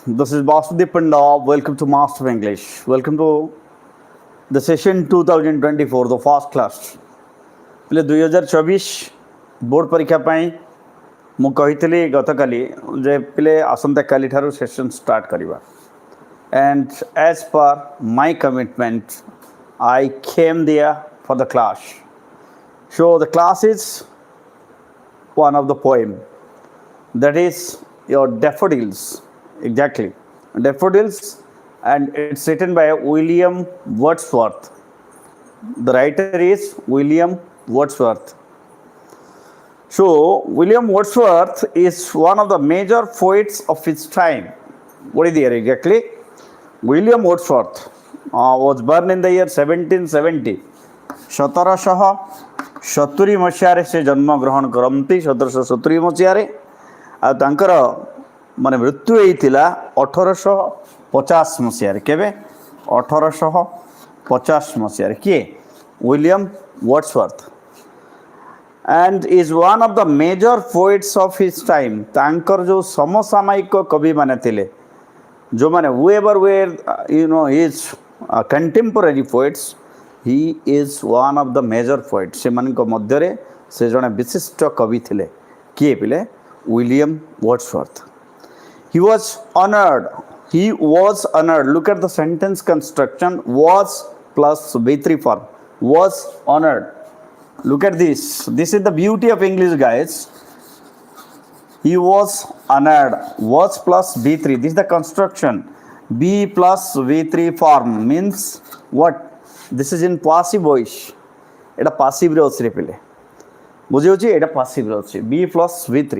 This is Vasudev Panda. Welcome to Master of English. Welcome to the session 2024, the first class. पिले 2024 board परीक्षा पाई मु कही गत काली जे पिले आसंता काली ठारू सेशन स्टार्ट करिबा and as per my commitment I came there for the class. So the class is one of the poem, that is your Daffodils. Exactly, Daffodils, and it's written by William Wordsworth. The writer is William Wordsworth. So William Wordsworth is one of the major poets of his time. What is the year exactly? William Wordsworth was born in the year 1770. 1770 मसीह से जन्म ग्रहण करती 1770 मसीह are माने मृत्यु होता 1850 मसीह केवे 1850 मसीह किए William Wordsworth and is one of the major poets of his time. तांकर जो समसामयिक कवि माने थिले जो माने whoever were his contemporary poets, he is one of the major poets. से मान को मध्य रे से जने विशिष्ट कवि थिले किए पिले William Wordsworth. He was honored. He was honored. Look at the sentence construction. Was plus V3 form. Was honored. Look at this. This is the beauty of English, guys. He was honored. Was plus V3. This is the construction. B plus V3 form means what? This is in passive voice. এটা passive রে ଅଛି রে পিলে বুঝি হচ্ছে এটা passive রে ଅଛି B plus V3.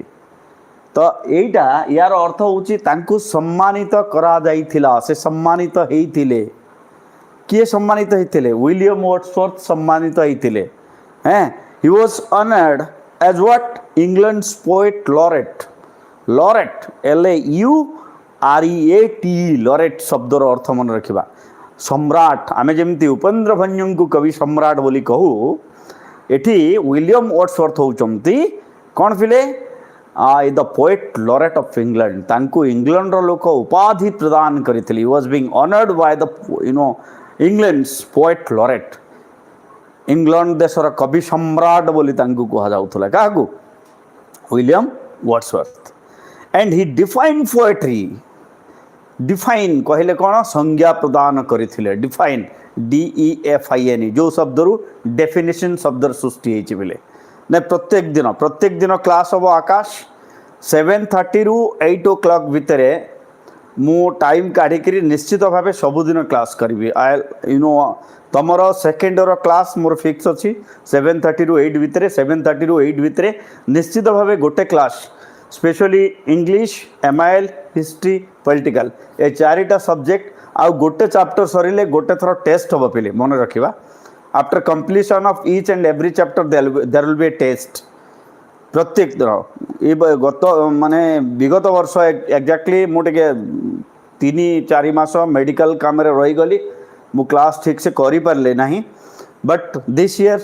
तो एटा यार अर्थ होची तांकु सम्मानित करा जाइथिला से सम्मानित हेइथिले किए सम्मानित हेइथिले विलियम वर्ड्सवर्थ सम्मानित हेइथिले हैं. He was honoured as what England's poet laureate. Laureate LAUREAT laureate शब्दर अर्थ मन रखिबा सम्राट. आमे जेमति उपेंद्र भंजंकु कवि सम्राट बोली कहू एठी विलियम वर्ड्सवर्थ होचंती कोन फिले the poet laureate of England. तांकु इंग्लैंड रो लोक उपाधि प्रदान करिथिली. Was being honoured by the England's poet laureate. England देशर कवि सम्राट बोली तांकु कहा जाउथला काहकु William Wordsworth. And he define poetry. Define कहले कोन संज्ञा प्रदान करिथिले. डिफाइन DEFIN जो शब्द रु डेफिनेशन शब्द सृष्टि हेछि बिले ना. प्रत्येक दिन क्लास हम आकाश 7:30 रु 8 o'clock भितर मु टाइम काढ़ी निश्चित भाव सबुदिन क्लास करी. तुमर सेकेंड ईयर क्लास मोर फिक्स अच्छी 7:30 रु 8 भितर. 7:30 रु 8 भितर निश्चित भाव गोटे class specially English MIL history political ए चारिटा सब्जेक्ट आउ गोटे चैप्टर सरिले गोटे थर टेस्ट हम पे मन रखा. After completion of each and every chapter there will be a test. प्रत्येक दिन ये गत माने विगत वर्ष एक्जाक्टली मुझे 3-4 मास मेडिकल काम रे रही गली मु क्लास ठीक से करी पारले नहीं. बट दिस ईयर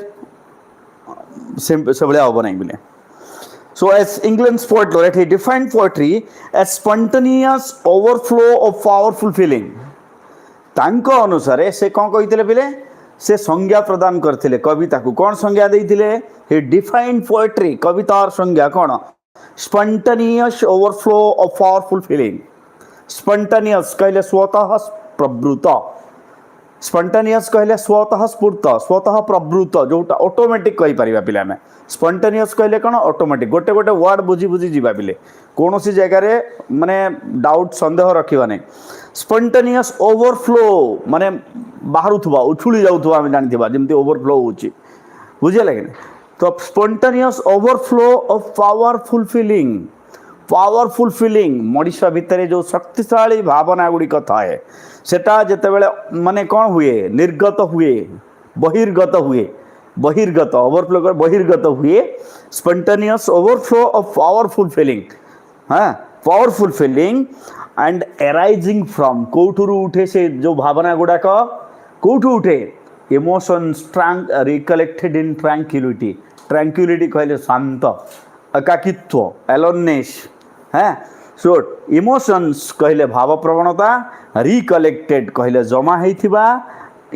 से भाया हम नहीं बोले. So as England's poet laureate, he defined poetry as spontaneous overflow of powerful feeling. तांको अनुसार से कौन कही पिले से संज्ञा प्रदान करथिले कविता को. कौन संज्ञा देइथिले? he defined poetry कवितार संज्ञा कौन spontaneous overflow of powerful feeling. spontaneous कहले स्वतः प्रवृत्त. spontaneous कहले स्वतः स्फूर्त स्वतः प्रवृत्त जोटा ऑटोमेटिक कहि परिबा पिला में. spontaneous कहले कौन ऑटोमेटिक गोटे गोटे वर्ड बुझी बुझी जीवा पिले कौन सी जगह रे माने डाउट संदेह रखिबा नहीं. स्पॉन्टेनियस ओवरफ्लो माने बाहर थुबा उछुली जाउथुबा हम जानिथिबा जेमति ओवरफ्लो होची बुझे लगे. तो spontaneous overflow of powerful feeling. Powerful feeling Manisha भितर जो शक्तिशाली भावना गुड़ी कथा है सेटा जेते बेले माने कौन हुए निर्गत हुए बहिर्गत हुए बहिर्गत ओवरफ्लो कर बहिर्गत हुए. Spontaneous overflow of powerful feeling. हाँ powerful feeling and arising from कौठुरु उठे से जो भावना गुड़ाक कौठु उठे emotions recollected in tranquillity. Tranquillity कहले शांत एकाकित्व एलोननेस. हाँ सो इमोशंस कहले भाव प्रवणता रिकलेक्टेड कहले जमा होइथिबा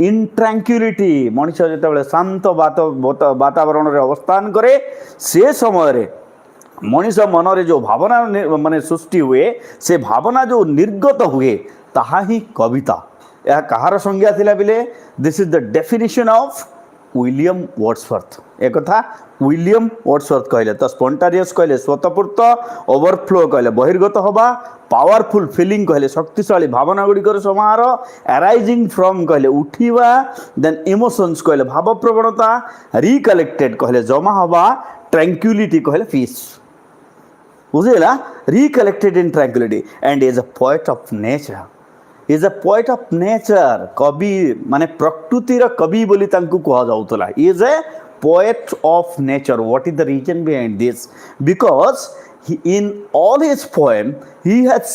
इन ट्रैंक्विलिटी मनुष्य जिते शांत वातावरण रे अवस्थान करे से समय रे मनुष्य मन रे जो भावना माने सृष्टि हुए से भावना जो निर्गत हुए ताहा ही कविता यह कहार संज्ञा थिला बिले this is the definition of William Wordsworth एक कथा विलियम वर्ड्सवर्थ कहले तो स्पॉन्टानियस कहले स्वतःपूर्त ओवरफ्लो कहले बहिर्गत होबा पावरफुल फीलिंग कहले शक्तिशाली भावना गुड़िकर समाहार अराइजिंग फ्रॉम कहले उठिबा देन इमोशंस कहले भाव प्रवणता रिकलेक्टेड कहले जमा होबा ट्रैंक्विलिटी कहले पीस बुझेला recollected in tranquillity and is a poet of nature is a poet of nature कवि माने प्रकृतिर कवि बोली तांकु कहा जाउतला is a poet of nature what is the reason behind this because in all his poem he has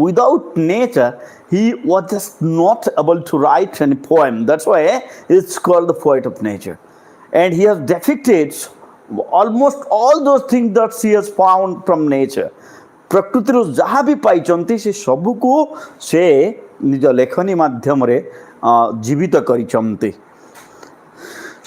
without nature he was just not able to write any poem. That's why it's called the poet of nature, and he has depicted almost all those things that he has found from nature. प्रकृति जहाँ भी पाई से सबू को से निज लेखनी माध्यम रे जीवित करिचंती.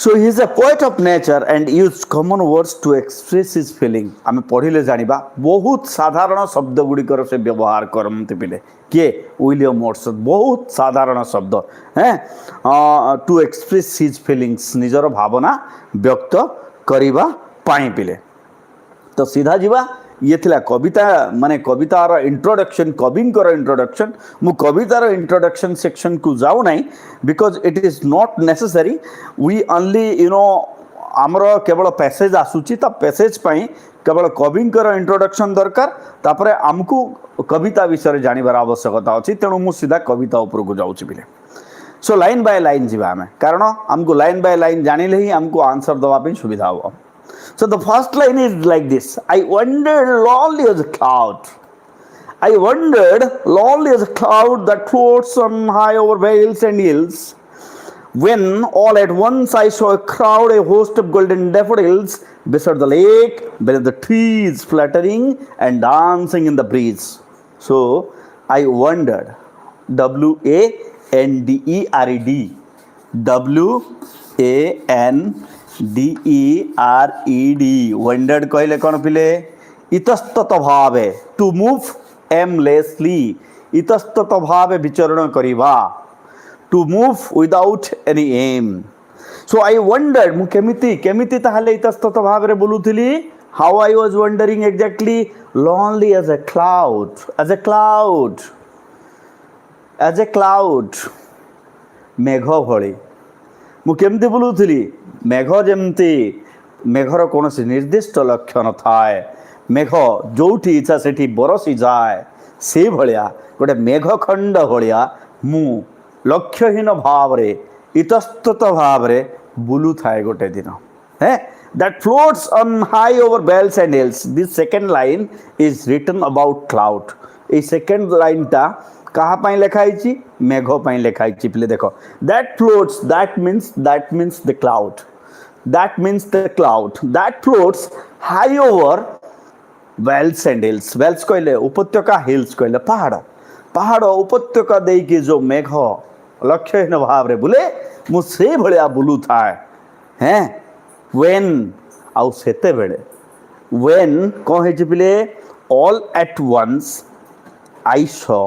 So he is a poet of nature and used common words to express his feeling. आमे पढ़िले जानिबा बहुत साधारण शब्द गुड़िकर से व्यवहार करमते पिले किए विलियम वर्ड्सवर्थ बहुत साधारण शब्द हैं टू एक्सप्रेस हिज फीलिंग्स निजर भावना व्यक्त करिबा पाई पिले. तो सीधा जीवा ये थिला कविता माने कवितार इंट्रोडक्शन कविंकर इंट्रोडक्शन मु कवितार इंट्रोडक्शन सेक्शन को जाऊ नहीं because it is not necessary we only आमर केवल पैसेज आसूची ता पैसेज पाई केवल कविंकर इंट्रोडक्शन दरकार तापरे आमको कविता विषय जानिबार आवश्यकता अछि तेणु मु सीधा कविता ऊपर को जाउची बिले. सो लाइन बाय लाइन जीवा आमे कारण हमको लाइन बाय लाइन जानिले ही हमको आंसर दवा पे सुविधा हो. So the first line is like this. I wandered lonely as a cloud. I wandered lonely as a cloud that floats on high over vales and hills. When all at once I saw a crowd, a host of golden daffodils beside the lake, beneath the trees fluttering and dancing in the breeze. So I wandered. W-A-N-D-E-R-E-D. W-A-N-D-E-R-E-D. Wandered कहले कौन पिले इतस्तत भावे to move aimlessly इतस्तत भावे विचरण करिबा to move without any aim. So I wandered मु केमिति ताहले इतस्तत भावे बोलुथिली how I was wandering exactly lonely as a cloud मेघ भली मु केमती बोलुथिली मेघ जमती मेघर कौन निर्दिष्ट लक्ष्य न थाए मेघ जोठी इच्छा सेठी बरसी जाए से भलिया गोटे मेघखंड भलिया मु लक्ष्यहीन भाव रे इतस्तत भाव रे बुलू थाए गोटे दिन है that floats on high over bells and hills. This second line is written about cloud. A second line ता कहाँ पाई लिखा है मेघ पाई लिखा है पिले देखो that floats that means the cloud that floats high over wells and hills. wells कहले उपत्यका hills कहले पहाड़ उपत्यका दे कि जो मेघ लक्ष्यहीन भाव रे बुले मु से भलिया बुलू थाए हैं when आउ सेते बेले when कौन है पिले all at once I saw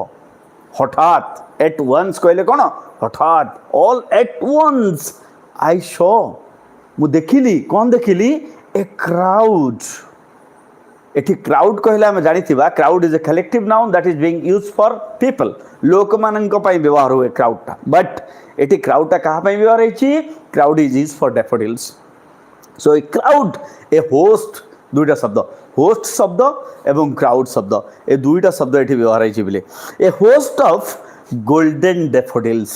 हठात एट वंस कहले कौन हठात all at once I saw मु देखिली कौन देखिली ए क्राउड एठी क्राउड कहले हम जानिथिबा crowd is a collective noun that is being used for people लोक माननक पई व्यवहार होए क्राउड ता बट एठी क्राउड ता कहा पई व्यवहार हेची crowd is used for daffodils. So a crowd A host दुईटा शब्द होस्ट शब्द एवं क्राउड शब्द ए दुईटा शब्द एठी व्यवहार होइछि बिले ए होस्ट ऑफ गोल्डन डैफोडिल्स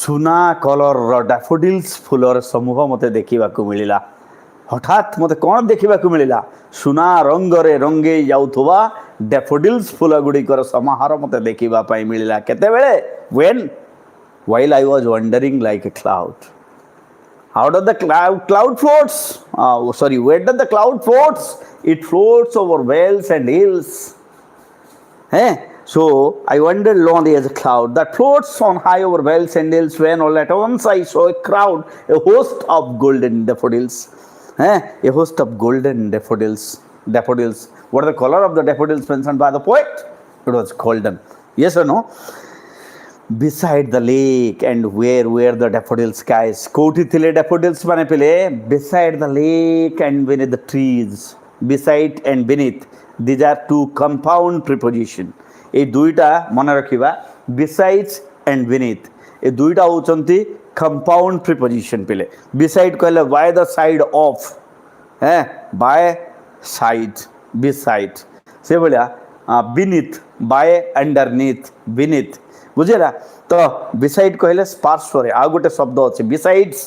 सुना कलर डैफोडिल्स फुलर समूह मते देखिबा को मिलिला. हठात मते कोन देखिबा को मिलिला सुना रंग रे रंगे जाउथबा डैफोडिल्स फुल गुडीकर समाहार मते देखिबा पई मिलिला केते बेले when while I was wondering like a cloud. How does the cloud floats? Where does the cloud floats? It floats over vales and hills. So I wandered lonely as a cloud that floats on high over vales and hills when all at once I saw a crowd, a host of golden daffodils. A host of golden daffodils. Daffodils. What are the color of the daffodils mentioned by the poet? It was golden. Yes or no? Beside the lake and where were the daffodil skies? Kouti thile daffodils mane pile beside the lake and beneath the trees. Beside and beneath. These are two compound preposition. এই দুইটা মনে রাখিবা besides and beneath এই দুইটা হউচন্তি compound preposition পিলে beside কইলে by the side of by side beside সে বলিয়া beneath by underneath beneath বুঝিলা তো beside কইলে পার্শ্বরে আর গোটে শব্দ আছে besides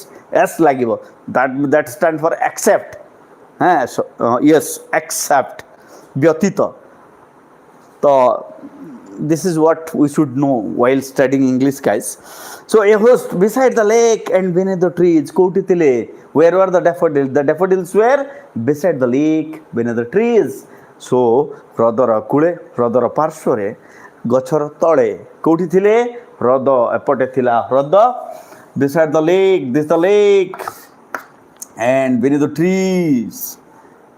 s লাগিব that stand for except yes except ব্যতীত তো this is what we should know while studying English, guys. So a host beside the lake and beneath the trees. Koutitile. Where were the daffodils? The daffodils were beside the lake, beneath the trees. So hrodara kule, hrodara parshore, gachar tale. Koutitile. Hrodo epote thila hrodo. Beside the lake, this the lake, and beneath the trees,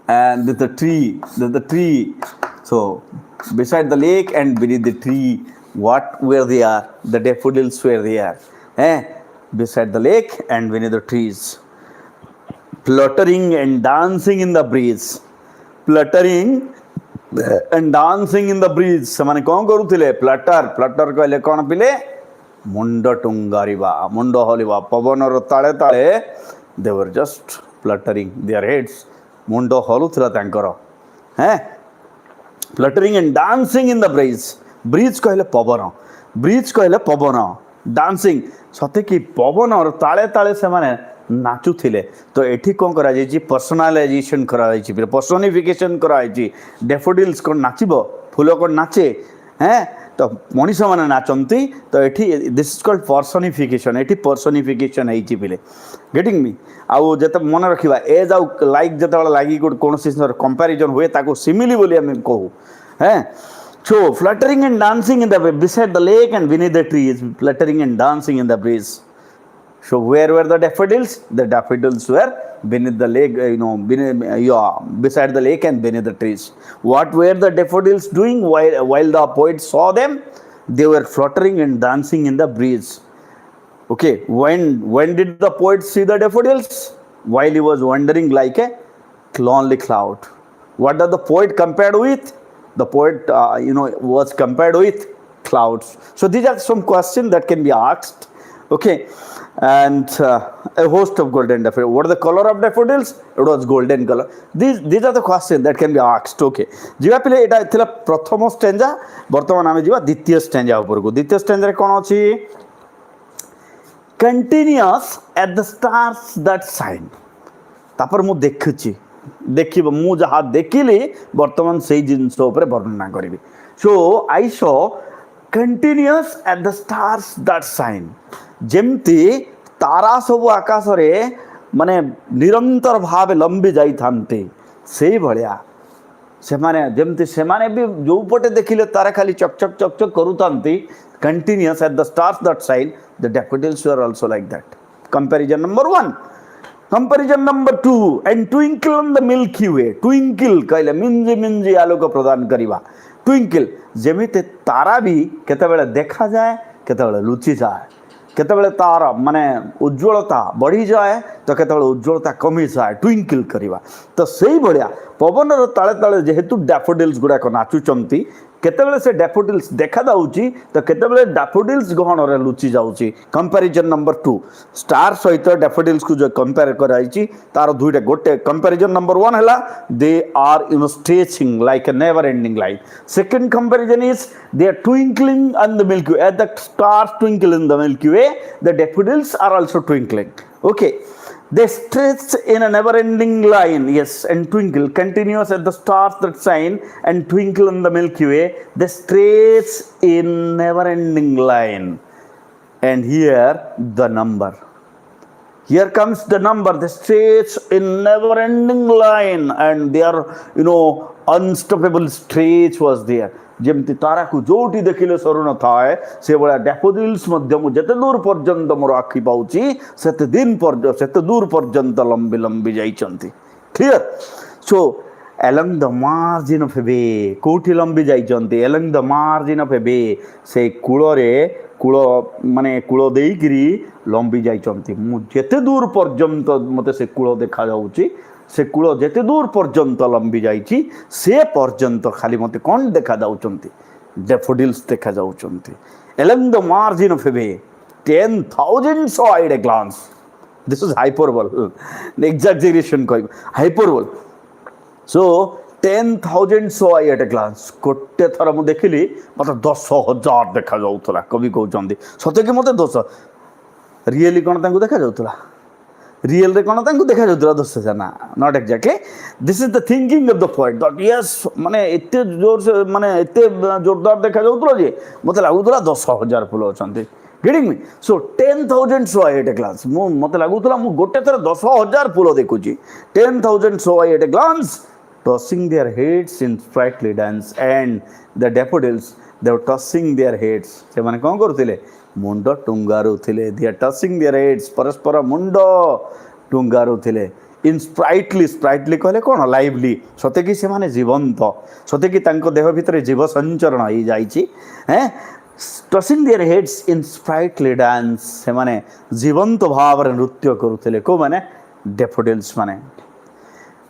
and with the tree, the tree. So beside the lake and beneath the tree, what were there? The daffodils were there. Beside the lake and beneath the trees, fluttering and dancing in the breeze. Fluttering and dancing in the breeze. ସେମାନେ କ'ଣ କରୁଥିଲେ? flutter କହିଲେ କ'ଣ ପିଲେ? ମୁଣ୍ଡ ଟୁଙ୍ଗାରିବା, ମୁଣ୍ଡ ହଲିବା, ପବନର ତାଳେ ତାଳେ they were just fluttering their heads. ମୁଣ୍ଡ ହଲୁଥିଲା ତାଙ୍କର. Fluttering and dancing in the breeze. Breeze କହିଲେ ପବନ. Breeze କହିଲେ ପବନ. Dancing. ସତେ କି ପବନର ତାଳେ ତାଳେ ସେମାନେ ନାଚୁଥିଲେ. ତ ଏଠି କ'ଣ କରାଯାଇଛି? ପର୍ସନାଲାଇଜେସନ୍ କରାଯାଇଛି, ପର୍ସନିଫିକେସନ୍ କରାଯାଇଛି. ଡେଫୋଡିଲ୍ସ କ'ଣ ନାଚିବ? ଫୁଲ କ'ଣ ନାଚେ? ତ ମଣିଷମାନେ ନାଚନ୍ତି. ତ ଏଠି ଦିସ୍ ଇଜ୍ କଲ୍ଡ ପର୍ସନିଫିକେସନ୍. ଏଠି ପର୍ସନିଫିକେସନ୍ ହେଇଛି ପିଲେ. ଗେଟିଂ ମି? ଆଉ ଯେତେ ମନେ ରଖିବା ଏଜ୍ ଆଉ ଲାଇକ୍ ଯେତେବେଳେ ଲାଗି କୌଣସି କମ୍ପାରିଜନ୍ ହୁଏ ତାକୁ ସିମିଲି ବୋଲି ଆମେ କହୁ. So fluttering and dancing in the beside the lake and beneath the trees, fluttering and dancing in the breeze. So where were the daffodils? The daffodils were beneath the lake, beside the lake and beneath the trees. What were the daffodils doing while the poet saw them? They were fluttering and dancing in the breeze. Okay, when did the poet see the daffodils? While he was wandering like a lonely cloud. What does the poet compared with? The poet, was compared with clouds. So these are some questions that can be asked. Okay, and a host of golden daffodils. What is the color of daffodils? It was golden color. These are the questions that can be asked. Okay, ଯିବା ପିଲେ ଏଇଟା ଥିଲା ପ୍ରଥମ Strandja. ବର୍ତ୍ତମାନ ଆମେ ଯିବା ଦ୍ୱିତୀୟ Strandja ଉପରକୁ. ଦ୍ୱିତୀୟ ଷ୍ଟାଞ୍ଜାରେ କ'ଣ ଅଛି? Continuous at the stars that shine. ତାପରେ ମୁଁ ଦେଖିବ ମୁଁ ଯାହା ଦେଖିଲି ବର୍ତ୍ତମାନ ସେଇ ଜିନିଷ ଉପରେ ବର୍ଣ୍ଣନା କରିବି. So I saw continuous at the stars that shine. ଯେମିତି ତାରା ସବୁ ଆକାଶରେ ମାନେ ନିରନ୍ତର ଭାବେ ଲମ୍ବି ଯାଇଥାନ୍ତି ସେଇଭଳିଆ ସେମାନେ ବି ଯୋଉ ପଟେ ଦେଖିଲେ ତାରା ଖାଲି ଚକ୍ ଚକ୍ ଚକ୍ ଚକ୍ କରୁଥାନ୍ତି. Continuous at the stars that shine. The daffodils were also like that. Comparison number 1. Comparison number 2. And twinkle on the Milky Way. Twinkle କହିଲେ ମିଞ୍ଜି ଆଲୋକ ପ୍ରଦାନ କରିବା. Twinkle ଯେମିତି ତାରା ବି କେତେବେଳେ ଦେଖାଯାଏ କେତେବେଳେ ଲୁଚିଯାଏ. କେତେବେଳେ ତାର ମାନେ ଉଜ୍ଜ୍ୱଳତା ବଢ଼ିଯାଏ ତ କେତେବେଳେ ଉଜ୍ଜ୍ୱଳତା କମିଯାଏ. ଟ୍ୱିଙ୍କଲ୍ କରିବା. ତ ସେଇଭଳିଆ ପବନର ତାଳେ ତାଳେ ଯେହେତୁ ଡାଫୋଡିଲ୍ସ ଗୁଡ଼ାକ ନାଚୁଛନ୍ତି କେତେବେଳେ ସେ ଡାଫୋଡିଲ୍ସ ଦେଖାଯାଉଛି ତ କେତେବେଳେ ଡାଫୋଡିଲ୍ସ ଗହଣରେ ଲୁଚି ଯାଉଛି. Comparison number 2. ଷ୍ଟାର ସହିତ ଡାଫୋଡିଲ୍ସକୁ ଯେଉଁ କମ୍ପେୟାର କରାଯାଇଛି ତାର ଦୁଇଟା ଗୋଟେ କମ୍ପାରିଜନ୍ ନମ୍ବର 1 ହେଲା they are stretching like a never ending line. Second comparison is they are twinkling on the Milky Way. As the stars twinkle in the Milky Way, the daffodils are also twinkling. Okay, they stretch in a never-ending line. Yes, and twinkle continuous at the stars that shine and twinkle in the Milky Way. They stretch in never-ending line. And here the number. Here comes the number. They stretch in never-ending line, and their unstoppable stretch was there. ଯେମିତି ତାରାକୁ ଯୋଉଠି ଦେଖିଲେ ସରୁ ନଥାଏ ସେଭଳିଆ ଡ୍ୟାଫୋଡିଲ୍ସ ମଧ୍ୟ ମୁଁ ଯେତେ ଦୂର ପର୍ଯ୍ୟନ୍ତ ମୋର ଆଖି ପାଉଛି ସେତେ ଦୂର ପର୍ଯ୍ୟନ୍ତ ଲମ୍ବି ଲମ୍ବି ଯାଇଛନ୍ତି। Clear? So along the margin of a bay, କୋଉଠି ଲମ୍ବି ଯାଇଛନ୍ତି? along the margin of a bay, ସେ କୂଳରେ ମାନେ କୂଳ ଦେଇକିରି ଲମ୍ବି ଯାଇଛନ୍ତି। ମୁଁ ଯେତେ ଦୂର ପର୍ଯ୍ୟନ୍ତ ମୋତେ ସେ କୂଳ ଦେଖାଯାଉଛି, ସେ କୂଳ ଯେତେ ଦୂର ପର୍ଯ୍ୟନ୍ତ ଲମ୍ବି ଯାଇଛି ସେ ପର୍ଯ୍ୟନ୍ତ ଖାଲି ମୋତେ କ'ଣ ଦେଖାଯାଉଛନ୍ତି? ଡ୍ୟାଫୋଡିଲ୍ସ ଦେଖାଯାଉଛନ୍ତି। along the margin of a bay 10,000 saw at a glance. This is hyperbole, exaggeration କହିବ, hyperbole. So 10,000 saw at a glance, ଗୋଟେ ଥର ମୁଁ ଦେଖିଲି ମୋତେ 10,000 ଦେଖାଯାଉଥିଲା। କବି କହୁଛନ୍ତି ସତେ କି ମୋତେ 10, ରିଏଲି କ'ଣ ତାଙ୍କୁ ଦେଖାଯାଉଥିଲା? ରିଏଲରେ କ'ଣ ତାଙ୍କୁ ଦେଖାଯାଉଥିଲା 10,000? ନା, not exactly. This is the thinking of the poet ଦଟ୍ Yes, ମାନେ ଏତେ ଜୋରସେ ମାନେ ଏତେ ଜୋରଦାର ଦେଖାଯାଉଥିଲା ଯେ ମୋତେ ଲାଗୁଥିଲା 10,000 ଫୁଲ ଅଛନ୍ତି। Getting me? So 10,000 saw at a glance, ମୋତେ ଲାଗୁଥିଲା ମୁଁ ଗୋଟେ ଥର 10,000 ଫୁଲ ଦେଖୁଛି। 10,000 saw at a glance, tossing their heads in sprightly dance, and the daffodils, they were tossing their heads, ସେମାନେ କ'ଣ କରୁଥିଲେ? ମୁଣ୍ଡ ଟୁଙ୍ଗାରୁଥିଲେ। they are tossing their heads, ପରସ୍ପର ମୁଣ୍ଡ ଟୁଙ୍ଗାରୁଥିଲେ। in sprightly କହିଲେ କ'ଣ? ଲାଇଭଲି, ସତେ କି ସେମାନେ ଜୀବନ୍ତ, ସତେ କି ତାଙ୍କ ଦେହ ଭିତରେ ଜୀବ ସଞ୍ଚରଣ ହେଇଯାଇଛି। tossing their heads in sprightly dance, ସେମାନେ ଜୀବନ୍ତ ଭାବରେ ନୃତ୍ୟ କରୁଥିଲେ। କୋଉମାନେ? ଡ୍ୟାଫୋଡିଲ୍ସ ମାନେ।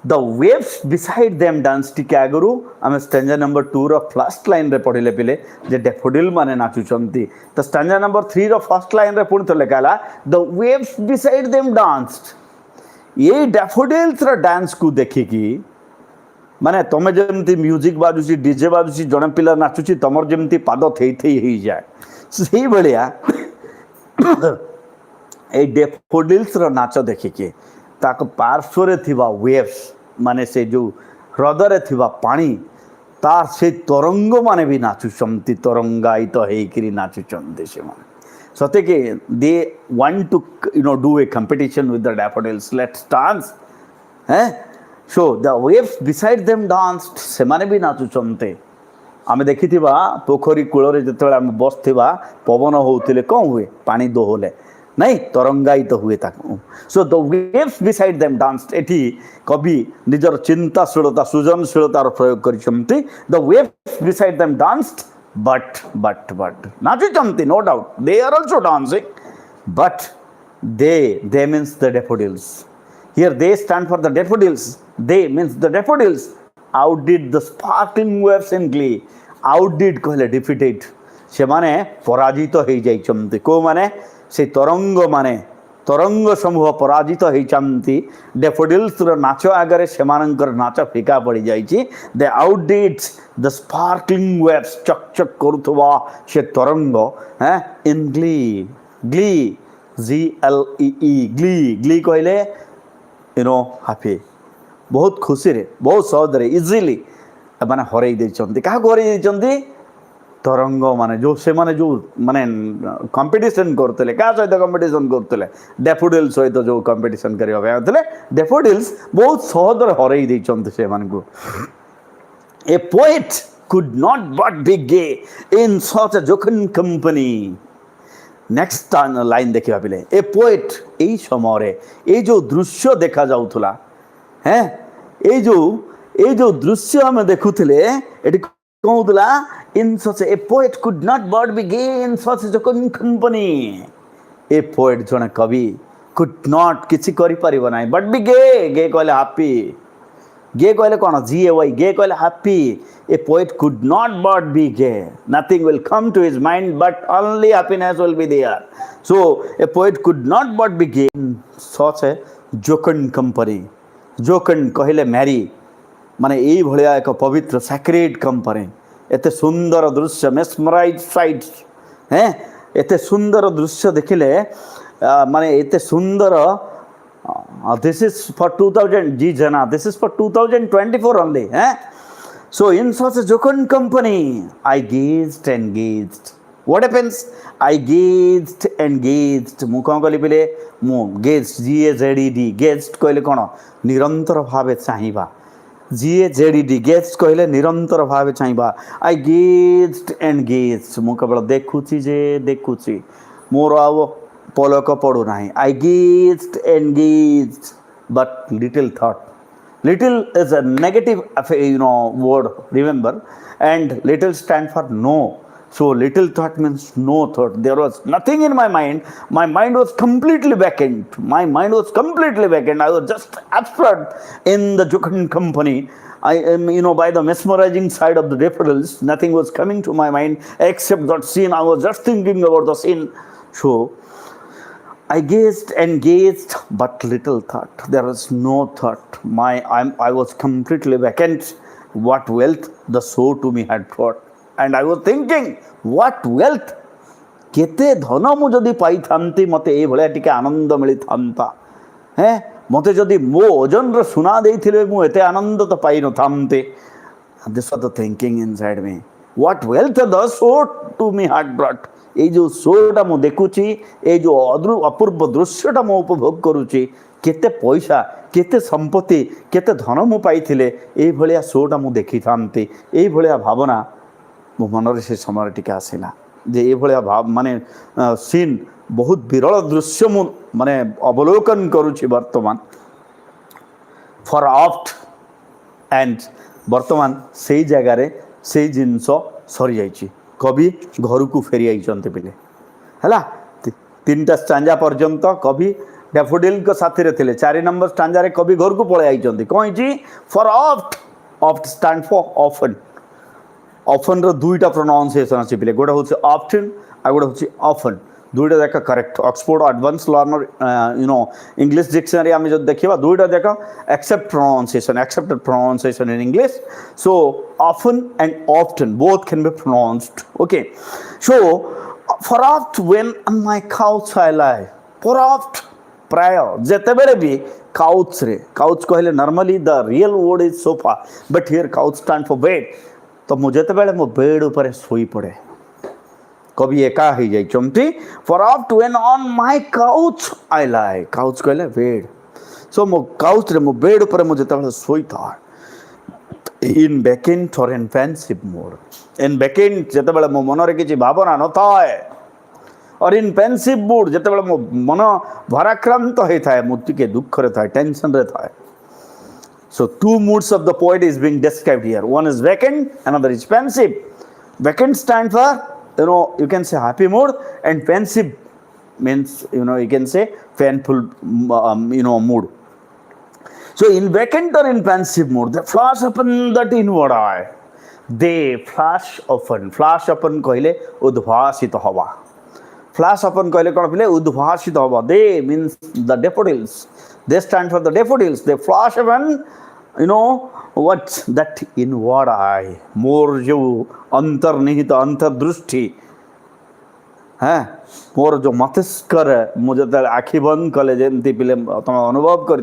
The waves beside them dance, ଟିକେ ଆଗରୁ ଆମେ stanza number 2 ର ଫାର୍ଷ୍ଟ ଲାଇନରେ ପଢ଼ିଲେ ପିଲେ ଯେ ଡ୍ୟାଫୋଡିଲ୍ ମାନେ ନାଚୁଛନ୍ତି। ତ stanza number 3 ର ଫାର୍ଷ୍ଟ ଲାଇନରେ ପୁଣି ଥରେ ଲେଖା ହେଲା the waves beside them danced। ଏଇ ଡ୍ୟାଫୋଡିଲ୍ସର ଡ୍ୟାନ୍ସକୁ ଦେଖିକି, ମାନେ ତମେ ଯେମିତି ମ୍ୟୁଜିକ୍ ବାଜୁଛି, ଡିଜେ ବାଜୁଛି, ଜଣେ ପିଲା ନାଚୁଛି, ତମର ଯେମିତି ପାଦ ଥେଇ ଥେଇ ହେଇଯାଏ, ସେଇଭଳିଆ ଏଇ ଡ୍ୟାଫୋଡିଲ୍ସର ନାଚ ଦେଖିକି ତାଙ୍କ ପାର୍ଶ୍ୱରେ ଥିବା ୱେଭ୍ସ, ମାନେ ସେ ଯେଉଁ ହ୍ରଦରେ ଥିବା ପାଣି, ତାର ସେ ତରଙ୍ଗ ମାନେ ବି ନାଚୁଛନ୍ତି, ତରଙ୍ଗାୟିତ ହେଇକିରି ନାଚୁଛନ୍ତି ସେମାନେ। ସତେ କି they want to do a competition with the daffodils, let's dance. So the waves beside them danced, ସେମାନେ ବି ନାଚୁଛନ୍ତି। ଆମେ ଦେଖିଥିବା ପୋଖରୀ କୂଳରେ ଯେତେବେଳେ ଆମେ ବସିଥିବା, ପବନ ହେଉଥିଲେ କ'ଣ ହୁଏ? ପାଣି ଦୋହଲେ, ନାଇଁ, ତରଙ୍ଗାୟିତ ହୁଏ ତାକୁ। So the waves beside them danced, ଏଠି କବି ନିଜର ଚିନ୍ତାଶୀଳତା, ସୃଜନଶୀଳତାର ପ୍ରୟୋଗ କରିଛନ୍ତି। The waves beside them danced, but ନାଚୁଛନ୍ତି, no doubt, they are also dancing, but they means the daffodils. Here they stand for the daffodils, they means the daffodils outdid the sparkling waves in glee। outdid କହିଲେ defeated, ସେମାନେ ପରାଜିତ ହେଇଯାଇଛନ୍ତି। କୋଉମାନେ? ସେ ତରଙ୍ଗ ମାନେ, ତରଙ୍ଗ ସମୂହ ପରାଜିତ ହେଇଛନ୍ତି। ଡ୍ୟାଫୋଡିଲ୍ସର ନାଚ ଆଗରେ ସେମାନଙ୍କର ନାଚ ଫିକା ପଡ଼ିଯାଇଛି। ଦେ ଆଉଟଡିଡ୍ ଦ ସ୍ପାର୍କଲିଂ ୱେଭ୍ସ, ଚକ୍ ଚକ୍ କରୁଥିବା ସେ ତରଙ୍ଗ। ଇନ୍ ଗ୍ଲି, ଗ୍ଲି, GLEE, ଗ୍ଲି, ଗ୍ଲି କହିଲେ ହାପି, ବହୁତ ଖୁସିରେ, ବହୁତ ସହଜରେ, ଇଜିଲି ମାନେ ହରେଇ ଦେଇଛନ୍ତି। କାହାକୁ ହରେଇ ଦେଇଛନ୍ତି? ତରଙ୍ଗ ମାନେ, ଯେଉଁ ସେମାନେ ଯେଉଁ ମାନେ କମ୍ପିଟିସନ୍ କରୁଥିଲେ, କାହା ସହିତ କମ୍ପିଟିସନ୍ କରୁଥିଲେ? ଡ୍ୟାଫୋଡିଲ୍ ସହିତ ଯେଉଁ କମ୍ପିଟିସନ୍ କରିବା ପାଇଁ ଆଉଥିଲେ, ଡ୍ୟାଫୋଡିଲ୍ସ ବହୁତ ସହଜରେ ହରେଇ ଦେଇଛନ୍ତି ସେମାନଙ୍କୁ। ଏ poet could not but be gay in such a jocund company। Next line ଦେଖିବା ପିଲେ, ଏ ପୋଏଟ୍, ଏଇ ସମୟରେ ଏଇ ଯେଉଁ ଦୃଶ୍ୟ ଦେଖାଯାଉଥିଲା, ଏଇ ଯେଉଁ ଦୃଶ୍ୟ ଆମେ ଦେଖୁଥିଲେ, ଏଠି କହୁଥିଲା in such a poet could not but be gay in such a jocund company। A poet ଜଣେ କବି could not, କିଛି କରିପାରିବ ନାହିଁ, but be gay, gay କହିଲେ happy, gay କହିଲେ କ'ଣ? GAY, gay କହିଲେ happy। a poet could not but be gay, nothing will come to his mind but only happiness will be there। so a poet could not but be gay in such a jocund company। jocund କହିଲେ Mary, ମାନେ ଏଇଭଳିଆ ଏକ ପବିତ୍ର sacred company. ଏତେ ସୁନ୍ଦର ଦୃଶ୍ୟ, ମେସ୍ମରାଇଜ୍ sites, ଏତେ ସୁନ୍ଦର ଦୃଶ୍ୟ ଦେଖିଲେ, ମାନେ ଏତେ ସୁନ୍ଦର। This is for 2000, Ji Jana, this is for 2024 only। So in such a jocund company, I gazed and gazed। What happens? I gazed and gazed। ମୁଁ କ'ଣ କଲି ପିଲେ? ମୁଁ gazed, GAZED, gazed କହିଲେ କ'ଣ? ନିରନ୍ତର ଭାବେ ଚାହିଁବା, GAZED गेस्ट कहले निरंतर भाव चाहवा आई गेज्ड एंड गेज्ड मु केवल देखुची जे देखुची मोर आव पलक पड़ू ना I gazed and gazed but little thought little is a negative word remember and little stand for no so little thought means no thought there was nothing in my mind was completely vacant my mind was completely vacant I was just absorbed in the Jukun company I am by the mesmerizing side of the daffodils nothing was coming to my mind except that scene I was just thinking about the scene so I gazed and gazed, but little thought. There was no thought. I was completely vacant. What wealth the soul to me had brought. And I was thinking, what wealth? केते धन मु जदि पाई थांती मते ए भलिया टिके आनंद मिली थांता हैं मते जदि मो ओजन रे सुना देथिले मु एते आनंद तो पाई न थांते this was the thinking inside me what wealth the soul to me had brought ये जो शोटा मु देखुची ये जो अपूर्व दृश्यटा मु उपभोग करुची केते पैसा केते संपत्ति केते धन मु पाइथिले ए भलिया शोटा मु देखि थांती ए भलिया भावना मो मनरे से समय टिके आसिला जे ए भलिया भाव माने सीन बहुत विरल दृश्य मु माने अवलोकन करुची वर्तमान फॉर ऑफ्ट एंड वर्तमान से जगह रे से जिंस सरी जाइची कवि घर को फेरी आइचंते पिले हैला तीनटा स्टांजा पर्यंत कवि डैफोडिल को साथी रे थिले 4 नंबर स्टांजा रे कवि घर को पळे आइचंते कहिची for oft oft stand for often often रो दुईटा प्रोनाउंसिएशन अछि पिले गोटा होछि ऑफ्टन आ गोटा होछि ऑफन दुईटा जाक correct Oxford advance learner English dictionary आम जो देखा दुईटा जाक accepted pronunciation in English so often and often both can be pronounced okay so for oft when on my couch I lie for oft prior jete bele bi couch कहले normally the real word is sofa but here couch stand for bed तो मु जते बेले मो bed ऊपर सोई पड़े कवि एका ही जाई चमती for oft when on my couch I lie couch कहले बेड so मो couch रे मो बेड ऊपर मु जते बेले सोई था in vacant or in pensive mood in vacant जते बेले मो मन रे किछि भावना न थाए और in pensive mood जते बेले मो मन भाराक्रांत होई थाए मुति के दुख रे थाए टेंशन रे थाए so two moods of the poet is being described here one is vacant another is pensive vacant stand for you can say happy mood and pensive means you can say painful mood so in vacant or in pensive mood they flash upon that inward eye they flash upon कहले उद्भासित हवा flash upon कहले कोन पिले उद्भासित हवा they means the daffodils they stand for the daffodils they flash upon what that inward eye more जो अंतर्निहित अंतर्दृष्टि है मोर जो मस्तिष्क मुझे आखि बंद कले जमी पिले तुम अनुभव कर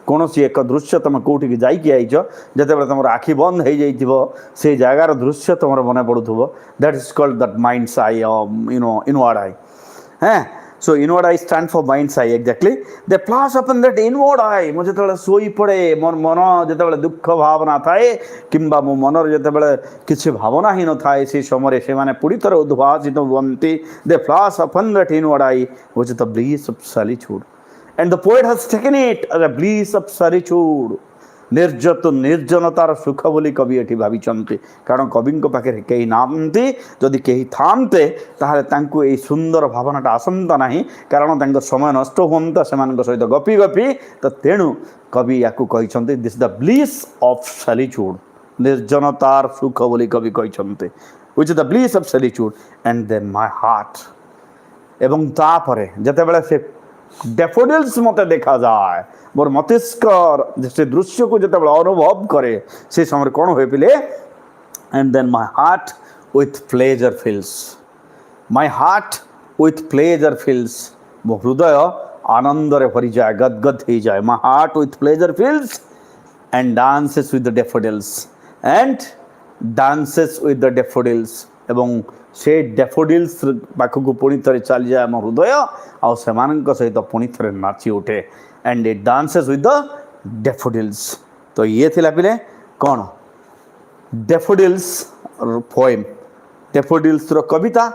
कौन एक दृश्य तुम कौटी की जाइए आईच जिते तुम आखि बंद हो जाइए से जगार दृश्य तुम मन पड़ुव that is called that mind's eye inward eye हैं so inward eye stand for mind's eye exactly they flash upon that inward eye मुझे जो शोई पड़े मोर मन जो दुख भावना थाए किंबा मो मनर जो किसी भावना ही न थाए से समय से माने पूरी तरह उद्भासित हुअन्ति they flash upon that inward eye which is the bliss of solitude and the poet has taken it as a bliss of solitude निर्जनतार सुख बोली कवि ये भावी कारण कवि पाखे कहीं नामती जदि कहीं थामते ताहले सुंदर भावनाटा आसंता ना कारण समय नष्ट हुंता से सहित गपी गपी तो तेणु कवि या this the bliss of solitude निर्जनतार सुख बोली कवि कहते which is the bliss of solitude and then my heart एवं तापरे जते से डैफोडिल्स मते देखा जाए मोर मस्तिष्क से दृश्य को जो अनुभव करे से समय कौन हुए पिले and then my heart with pleasure fills my heart with pleasure fills मो हृदय आनंद रे भरी जाए गदगद हो जाए my heart with pleasure fills and dances with the daffodils एवं से डैफोडिल्स पाखक पुणी थे चली जाए मो हृदय आउ सहित पुणी थे नाची उठे and it dances with the daffodils तो ये थिला पिले कौन डैफोडिल्स पोएम डैफोडिल्स रो कविता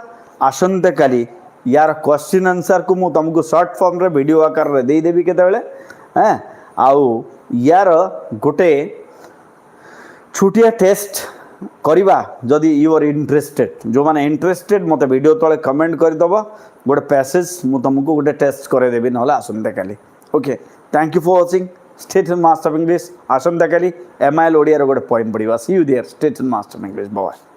आसंते काली यार क्वेश्चन आंसर को मु तुमको शॉर्ट फॉर्म रे वीडियो आकार रे दे देबी केते बेले हैं आउ यार गोटे छुटिया टेस्ट करिबा जदि यू आर इंटरेस्टेड जो माने इंटरेस्टेड मते वीडियो तळे कमेंट कर दबो गोटे पैसेज मु तुमको गोटे टेस्ट करे देबी नहला आसंते काली okay thank you for watching stay tune master of English आसंते काली एमआईएल ओडिया रो गोटे पॉइंट पड़िबा see you there stay tune master of English bye